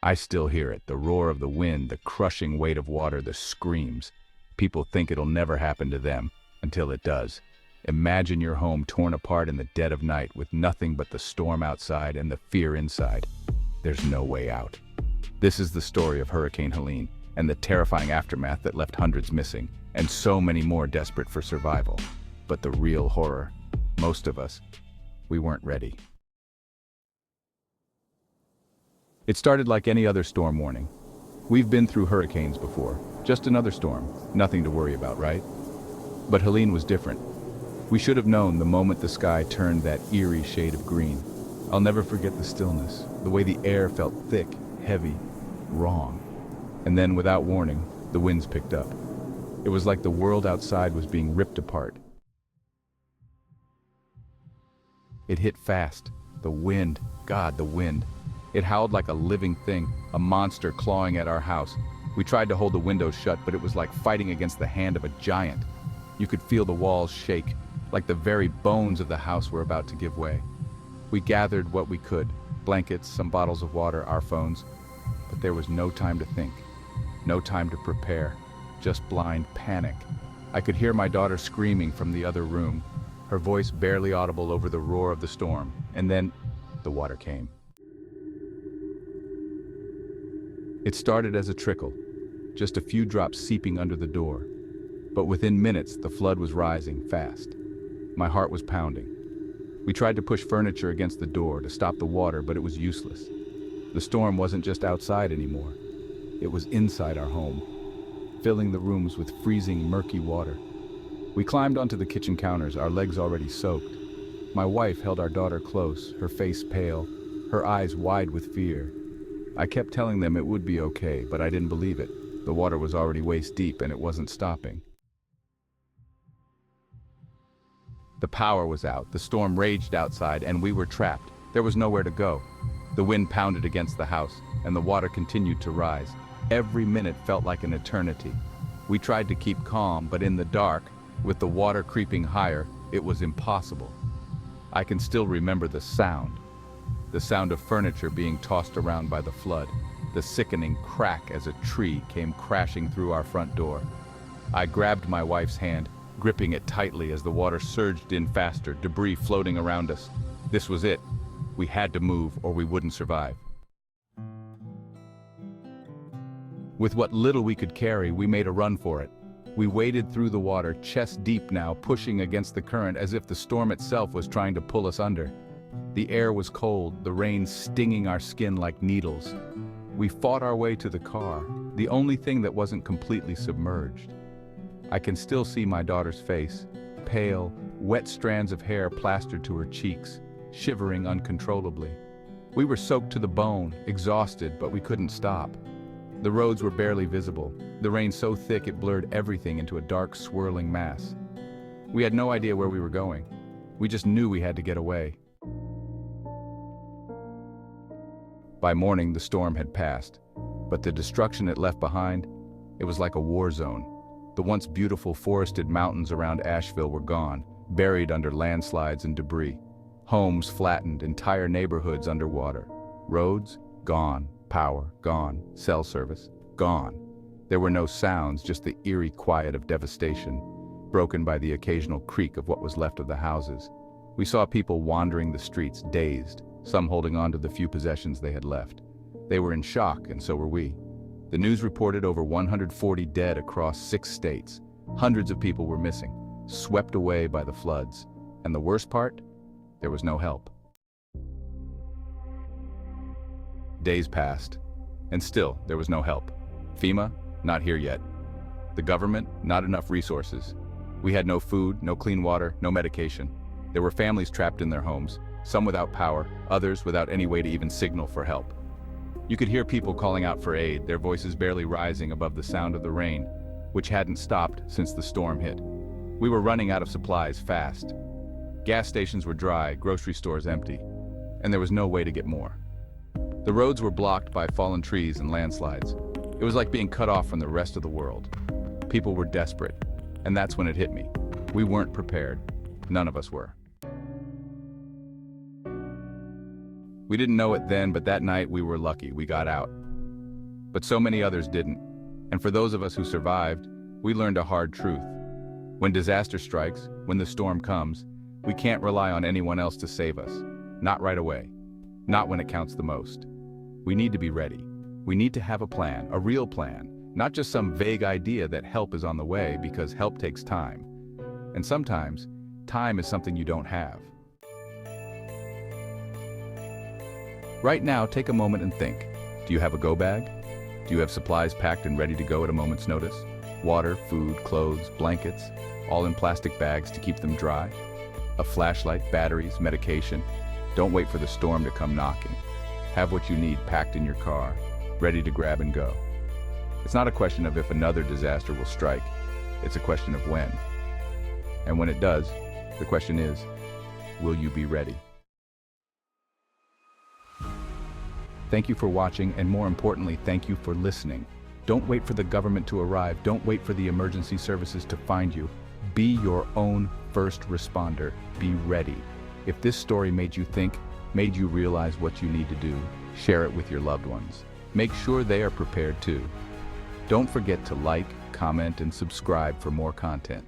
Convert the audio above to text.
I still hear it, the roar of the wind, the crushing weight of water, the screams. People think it'll never happen to them, until it does. Imagine your home torn apart in the dead of night with nothing but the storm outside and the fear inside. There's no way out. This is the story of Hurricane Helene and the terrifying aftermath that left hundreds missing, and so many more desperate for survival. But the real horror, most of us, we weren't ready. It started like any other storm warning. We've been through hurricanes before, just another storm, nothing to worry about, right? But Helene was different. We should have known the moment the sky turned that eerie shade of green. I'll never forget the stillness, the way the air felt thick, heavy, wrong. And then, without warning, the winds picked up. It was like the world outside was being ripped apart. It hit fast. The wind, God, the wind. It howled like a living thing, a monster clawing at our house. We tried to hold the windows shut, but it was like fighting against the hand of a giant. You could feel the walls shake, like the very bones of the house were about to give way. We gathered what we could, blankets, some bottles of water, our phones. But there was no time to think, no time to prepare, just blind panic. I could hear my daughter screaming from the other room, her voice barely audible over the roar of the storm. And then the water came. It started as a trickle, just a few drops seeping under the door. But within minutes, the flood was rising fast. My heart was pounding. We tried to push furniture against the door to stop the water, but it was useless. The storm wasn't just outside anymore. It was inside our home, filling the rooms with freezing, murky water. We climbed onto the kitchen counters, our legs already soaked. My wife held our daughter close, her face pale, her eyes wide with fear. I kept telling them it would be okay, but I didn't believe it. The water was already waist deep and it wasn't stopping. The power was out, the storm raged outside, and we were trapped. There was nowhere to go. The wind pounded against the house, and the water continued to rise. Every minute felt like an eternity. We tried to keep calm, but in the dark, with the water creeping higher, it was impossible. I can still remember the sound of furniture being tossed around by the flood, the sickening crack as a tree came crashing through our front door. I grabbed my wife's hand, gripping it tightly as the water surged in faster, debris floating around us. This was it. We had to move or we wouldn't survive. With what little we could carry, we made a run for it. We waded through the water, chest deep now, pushing against the current as if the storm itself was trying to pull us under. The air was cold, the rain stinging our skin like needles. We fought our way to the car, the only thing that wasn't completely submerged. I can still see my daughter's face, pale, wet strands of hair plastered to her cheeks, shivering uncontrollably. We were soaked to the bone, exhausted, but we couldn't stop. The roads were barely visible, the rain so thick it blurred everything into a dark, swirling mass. We had no idea where we were going. We just knew we had to get away. By morning, the storm had passed, but the destruction it left behind, it was like a war zone. The once beautiful forested mountains around Asheville were gone, buried under landslides and debris. Homes flattened, entire neighborhoods underwater. Roads, gone. Power, gone. Cell service, gone. There were no sounds, just the eerie quiet of devastation, broken by the occasional creak of what was left of the houses. We saw people wandering the streets, dazed, some holding on to the few possessions they had left. They were in shock, and so were we. The news reported over 140 dead across 6 states. Hundreds of people were missing, swept away by the floods. And the worst part? There was no help. Days passed, and still there was no help. FEMA, not here yet. The government, not enough resources. We had no food, no clean water, no medication. There were families trapped in their homes, some without power, others without any way to even signal for help. You could hear people calling out for aid, their voices barely rising above the sound of the rain, which hadn't stopped since the storm hit. We were running out of supplies fast. Gas stations were dry, grocery stores empty, and there was no way to get more. The roads were blocked by fallen trees and landslides. It was like being cut off from the rest of the world. People were desperate, and that's when it hit me. We weren't prepared. None of us were. We didn't know it then, but that night we were lucky. We got out. But so many others didn't. And for those of us who survived, we learned a hard truth. When disaster strikes, when the storm comes, we can't rely on anyone else to save us. Not right away. Not when it counts the most. We need to be ready. We need to have a plan, a real plan, not just some vague idea that help is on the way, because help takes time. And sometimes, time is something you don't have. Right now, take a moment and think. Do you have a go bag? Do you have supplies packed and ready to go at a moment's notice? Water, food, clothes, blankets, all in plastic bags to keep them dry? A flashlight, batteries, medication. Don't wait for the storm to come knocking. Have what you need packed in your car, ready to grab and go. It's not a question of if another disaster will strike. It's a question of when. And when it does, the question is, will you be ready? Thank you for watching, and more importantly, thank you for listening. Don't wait for the government to arrive. Don't wait for the emergency services to find you. Be your own first responder. Be ready. If this story made you think, made you realize what you need to do, share it with your loved ones. Make sure they are prepared too. Don't forget to like, comment, and subscribe for more content.